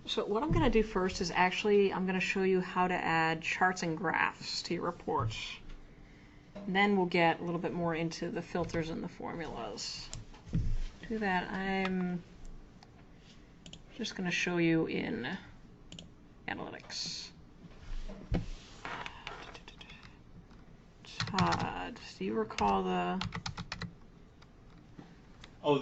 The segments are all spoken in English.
So what I'm going to do first is actually I'm going to show you how to add charts and graphs to your reports. And then we'll get a little bit more into the filters and the formulas. To do that, I'm just going to show you in Analytics. Todd, do you recall the... Oh,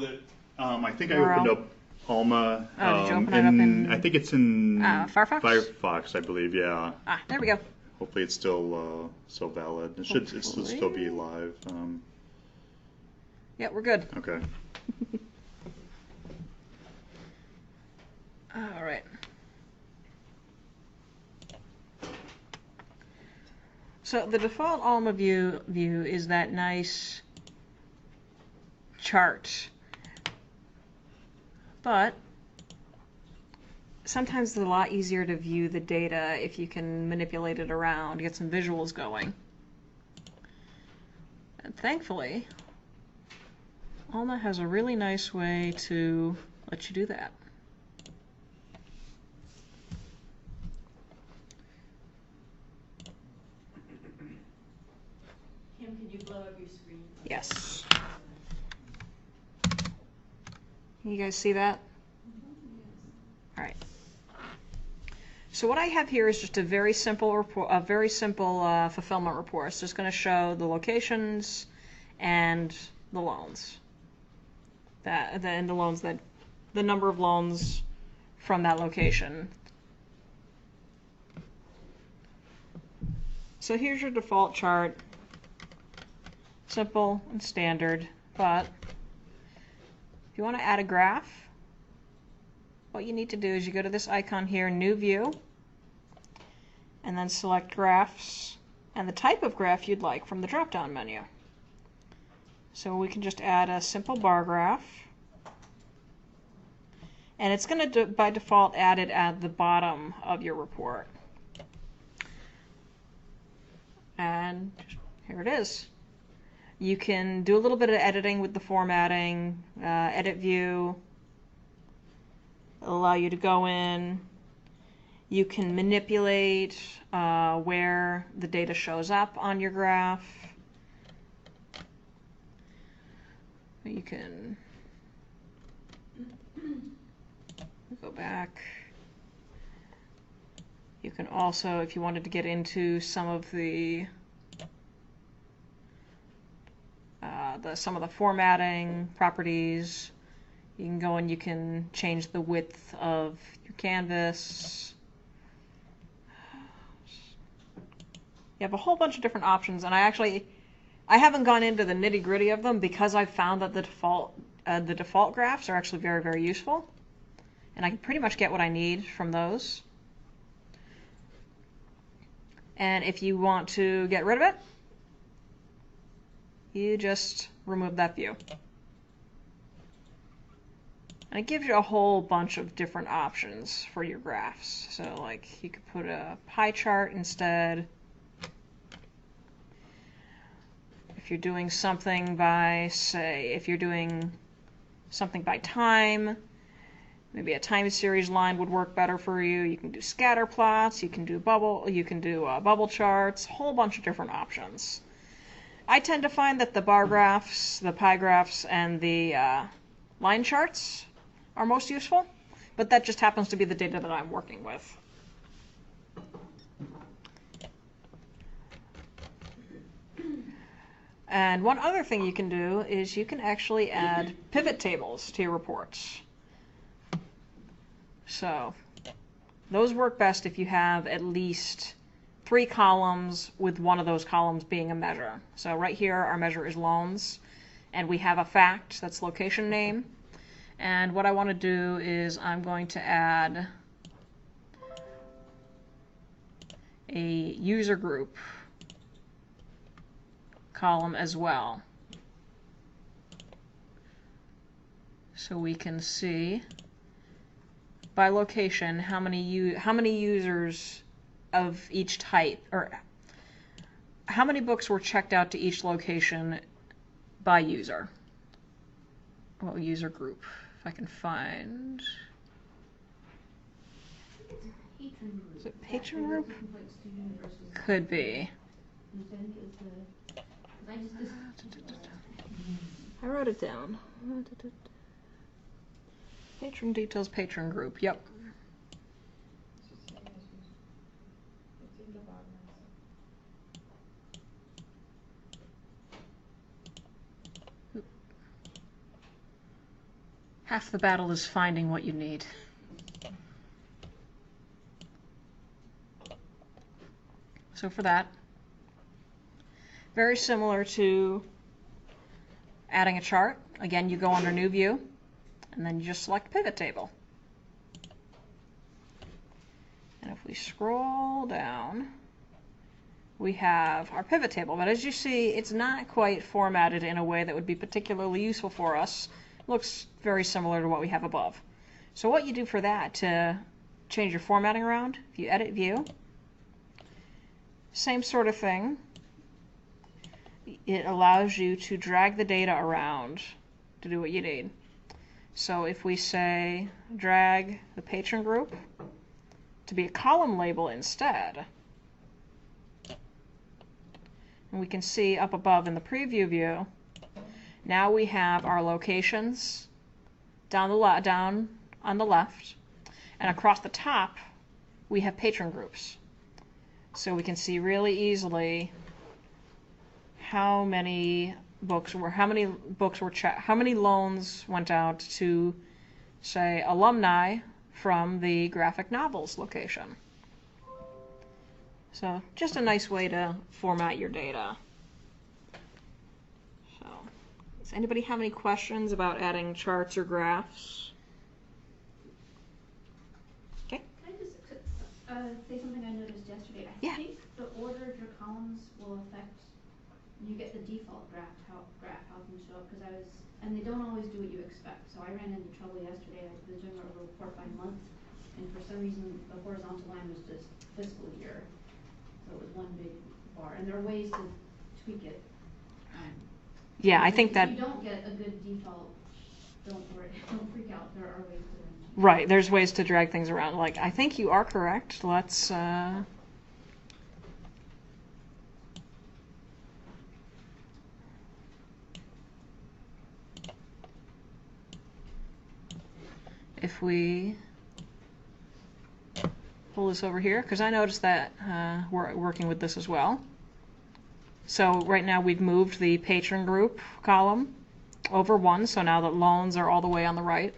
I think URL? I opened up Alma. Oh, did you open it up in... I think it's in Firefox? Firefox, I believe, yeah. Ah, there we go. Hopefully it's still valid. It should still be live. Yeah, we're good. Okay. All right. So the default Alma view is that nice chart, but sometimes it's a lot easier to view the data if you can manipulate it around, get some visuals going. And thankfully, Alma has a really nice way to let you do that. Kim, can you blow up your screen? Yes. Can you guys see that? All right. So what I have here is just a very simple report, a very simple fulfillment report. It's just going to show the locations and the loans. The number of loans from that location. So here's your default chart. Simple and standard, but if you want to add a graph, what you need to do is you go to this icon here, New View, and then select Graphs and the type of graph you'd like from the drop-down menu. So we can just add a simple bar graph, and it's going to, by default, add it at the bottom of your report. And here it is. You can do a little bit of editing with the formatting, edit view. It'll allow you to go in. You can manipulate where the data shows up on your graph. You can go back. You can also, if you wanted to get into some of the formatting properties, you can go and you can change the width of your canvas. You have a whole bunch of different options, and I haven't gone into the nitty-gritty of them because I've found that the default graphs are actually very, very useful, and I can pretty much get what I need from those. And if you want to get rid of it, you just remove that view. And it gives you a whole bunch of different options for your graphs. So like you could put a pie chart instead. If you're doing something by, say, if you're doing something by time, maybe a time series line would work better for you. You can do scatter plots, you can do bubble charts, a whole bunch of different options. I tend to find that the bar graphs, the pie graphs, and the line charts are most useful, but that just happens to be the data that I'm working with. And one other thing you can do is you can actually add pivot tables to your reports. So those work best if you have at least 3 columns with one of those columns being a measure. So right here our measure is loans, and we have a fact, that's location name. And what I want to do is I'm going to add a user group column as well. So we can see by location how many users of each type, or how many books were checked out to each location by user. Well, user group, if I can find. Patron group. Is it Is that patron for group? looking like student versus- Could be. I think it was the, 'cause I just I wrote it down. Patron details, patron group. Yep. Half the battle is finding what you need. So for that, very similar to adding a chart. Again, you go under New View, and then you just select Pivot Table. And if we scroll down, we have our pivot table. But as you see, it's not quite formatted in a way that would be particularly useful for us. It looks very similar to what we have above. So what you do for that to change your formatting around, if you edit View, same sort of thing. It allows you to drag the data around to do what you need. So if we say drag the patron group to be a column label instead, and we can see up above in the preview view, now we have our locations down on the left, and across the top we have patron groups. So we can see really easily how many books were checked, how many loans went out to, say, alumni from the graphic novels location. So just a nice way to format your data. So, does anybody have any questions about adding charts or graphs? Okay. Can I just say something I noticed yesterday? I Yeah. think the order of your columns will affect, you get the default graph how things show up, and they don't always do what you expect. So I ran into trouble yesterday. I was doing a report by month, and for some reason the horizontal line was just fiscal year. So it was one big bar, and there are ways to tweak it. Yeah, I think that. If you don't get a good default, don't worry, don't freak out. There are ways to. Right, there's ways to drag things around. Like, I think you are correct. Let's. If we pull this over here, because I noticed that we're working with this as well. So right now we've moved the patron group column over one, so now the loans are all the way on the right.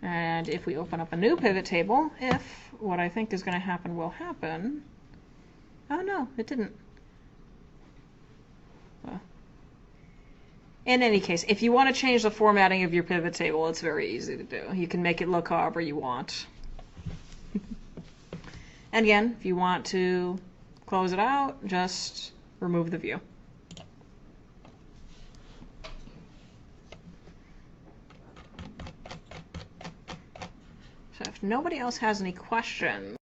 And if we open up a new pivot table, if what I think is going to happen will happen. Oh no, it didn't. Well, in any case, if you want to change the formatting of your pivot table, it's very easy to do. You can make it look however you want. And again, if you want to close it out, just remove the view. So if nobody else has any questions,